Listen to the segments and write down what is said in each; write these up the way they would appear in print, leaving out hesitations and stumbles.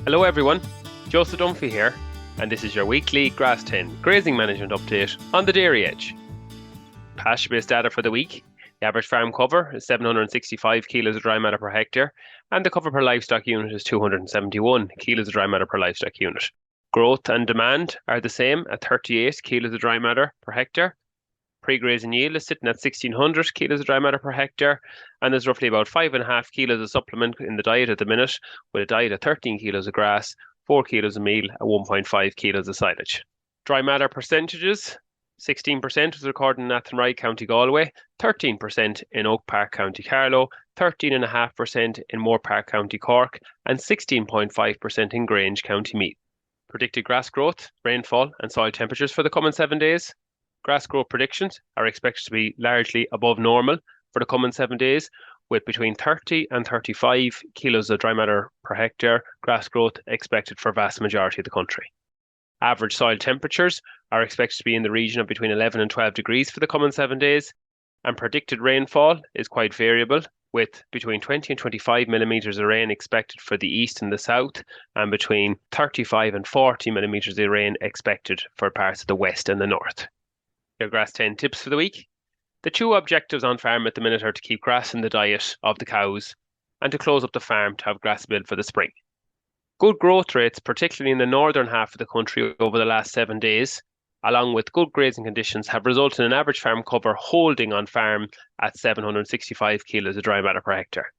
Hello everyone, Joseph Dunphy here, and this is your weekly Grass10 grazing management update on the dairy edge. PastureBase data for the week: the average farm cover is 765 kilos of dry matter per hectare, and the cover per livestock unit is 271 kilos of dry matter per livestock unit. Growth and demand are the same at 38 kilos of dry matter per hectare. Pre-grazing yield is sitting at 1,600 kilos of dry matter per hectare, and there's roughly about 5.5 kilos of supplement in the diet at the minute, with a diet of 13 kilos of grass, 4 kilos of meal, and 1.5 kilos of silage. Dry matter percentages: 16% was recorded in Athenry, County Galway, 13% in Oak Park, County Carlow, 13.5% in Moore Park, County Cork, and 16.5% in Grange, County Meath. Predicted grass growth, rainfall, and soil temperatures for the coming 7 days. Grass growth predictions are expected to be largely above normal for the coming 7 days, with between 30 and 35 kilos of dry matter per hectare grass growth expected for a vast majority of the country. Average soil temperatures are expected to be in the region of between 11 and 12 degrees for the coming 7 days, and predicted rainfall is quite variable, with between 20 and 25 millimetres of rain expected for the east and the south, and between 35 and 40 millimetres of rain expected for parts of the west and the north. Your Grass10 tips for the week: the two objectives on farm at the minute are to keep grass in the diet of the cows and to close up the farm to have grass built for the spring. Good growth rates, particularly in the northern half of the country over the last 7 days, along with good grazing conditions, have resulted in an average farm cover holding on farm at 765 kilos of dry matter per hectare.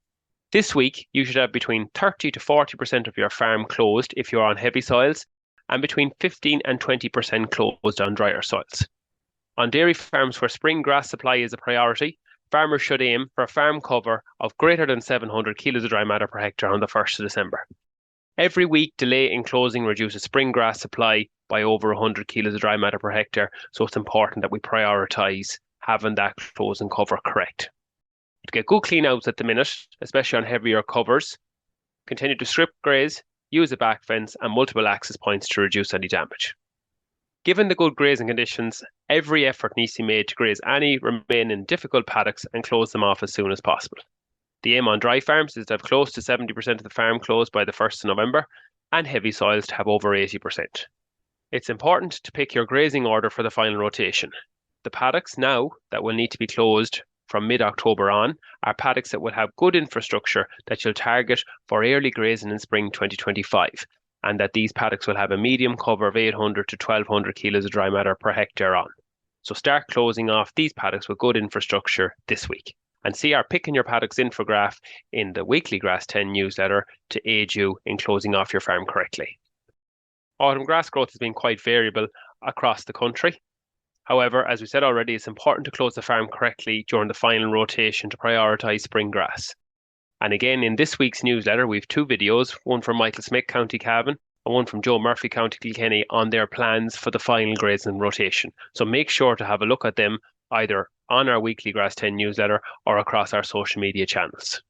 This week, you should have between 30 to 40% of your farm closed if you're on heavy soils, and between 15 and 20% closed on drier soils. On dairy farms where spring grass supply is a priority, farmers should aim for a farm cover of greater than 700 kilos of dry matter per hectare on the 1st of December. Every week delay in closing reduces spring grass supply by over 100 kilos of dry matter per hectare, so it's important that we prioritise having that closing cover correct. To get good clean outs at the minute, especially on heavier covers, continue to strip graze, use a back fence and multiple access points to reduce any damage. Given the good grazing conditions, every effort needs to be made to graze any remaining difficult paddocks and close them off as soon as possible. The aim on dry farms is to have close to 70% of the farm closed by the 1st of November, and heavy soils to have over 80%. It's important to pick your grazing order for the final rotation. The paddocks now that will need to be closed from mid-October on are paddocks that will have good infrastructure that you'll target for early grazing in spring 2025. And that these paddocks will have a medium cover of 800 to 1,200 kilos of dry matter per hectare on. So start closing off these paddocks with good infrastructure this week. And see our Picking Your Paddocks infograph in the weekly Grass10 newsletter to aid you in closing off your farm correctly. Autumn grass growth has been quite variable across the country. However, as we said already, it's important to close the farm correctly during the final rotation to prioritise spring grass. And again, in this week's newsletter, we have 2 videos, one from Michael Smith, County Cavan, and one from Joe Murphy, County Kilkenny, on their plans for the final grazing rotation. So make sure to have a look at them either on our weekly Grass10 newsletter or across our social media channels.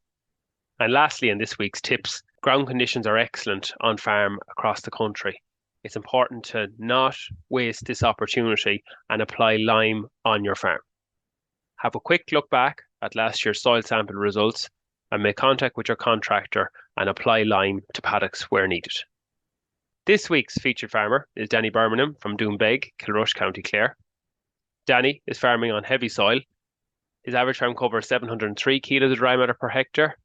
And lastly, in this week's tips, ground conditions are excellent on farm across the country. It's important to not waste this opportunity and apply lime on your farm. Have a quick look back at last year's soil sample results and make contact with your contractor and apply lime to paddocks where needed. This week's featured farmer is Danny Bermingham from Dunphy, Kilrush, County Clare. Danny is farming on heavy soil. His average farm cover is 703 kilos of dry matter per hectare.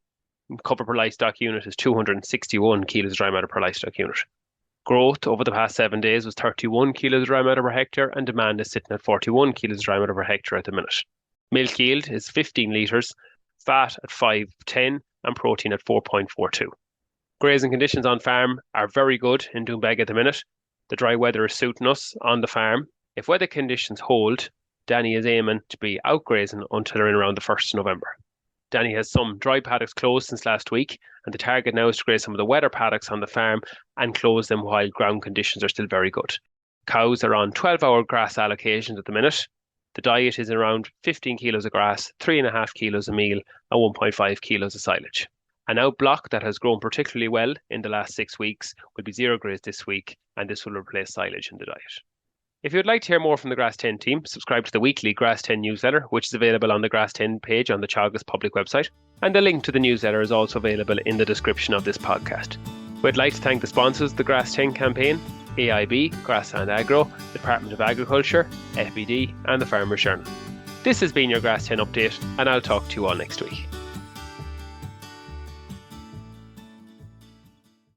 Cover per livestock unit is 261 kilos of dry matter per livestock unit. Growth over the past 7 days was 31 kilos of dry matter per hectare, and demand is sitting at 41 kilos of dry matter per hectare at the minute. Milk yield is 15 litres, fat at 5.10 and protein at 4.42. Grazing conditions on farm are very good in Dunphy at the minute. The dry weather is suiting us on the farm. If weather conditions hold, Danny is aiming to be out grazing until around the 1st of November. Danny has some dry paddocks closed since last week, and the target now is to graze some of the wetter paddocks on the farm and close them while ground conditions are still very good. Cows are on 12-hour grass allocations at the minute. The diet is around 15 kilos of grass, 3.5 kilos of meal, and 1.5 kilos of silage. An outblock that has grown particularly well in the last 6 weeks will be zero graze this week, and this will replace silage in the diet. If you'd like to hear more from the Grass10 team, subscribe to the weekly Grass10 newsletter, which is available on the Grass10 page on the Teagasc public website, and the link to the newsletter is also available in the description of this podcast. We'd like to thank the sponsors of the Grass10 campaign: AIB, Grassland Agro, Department of Agriculture, FBD and the Farmers Journal. This has been your Grass10 update, and I'll talk to you all next week.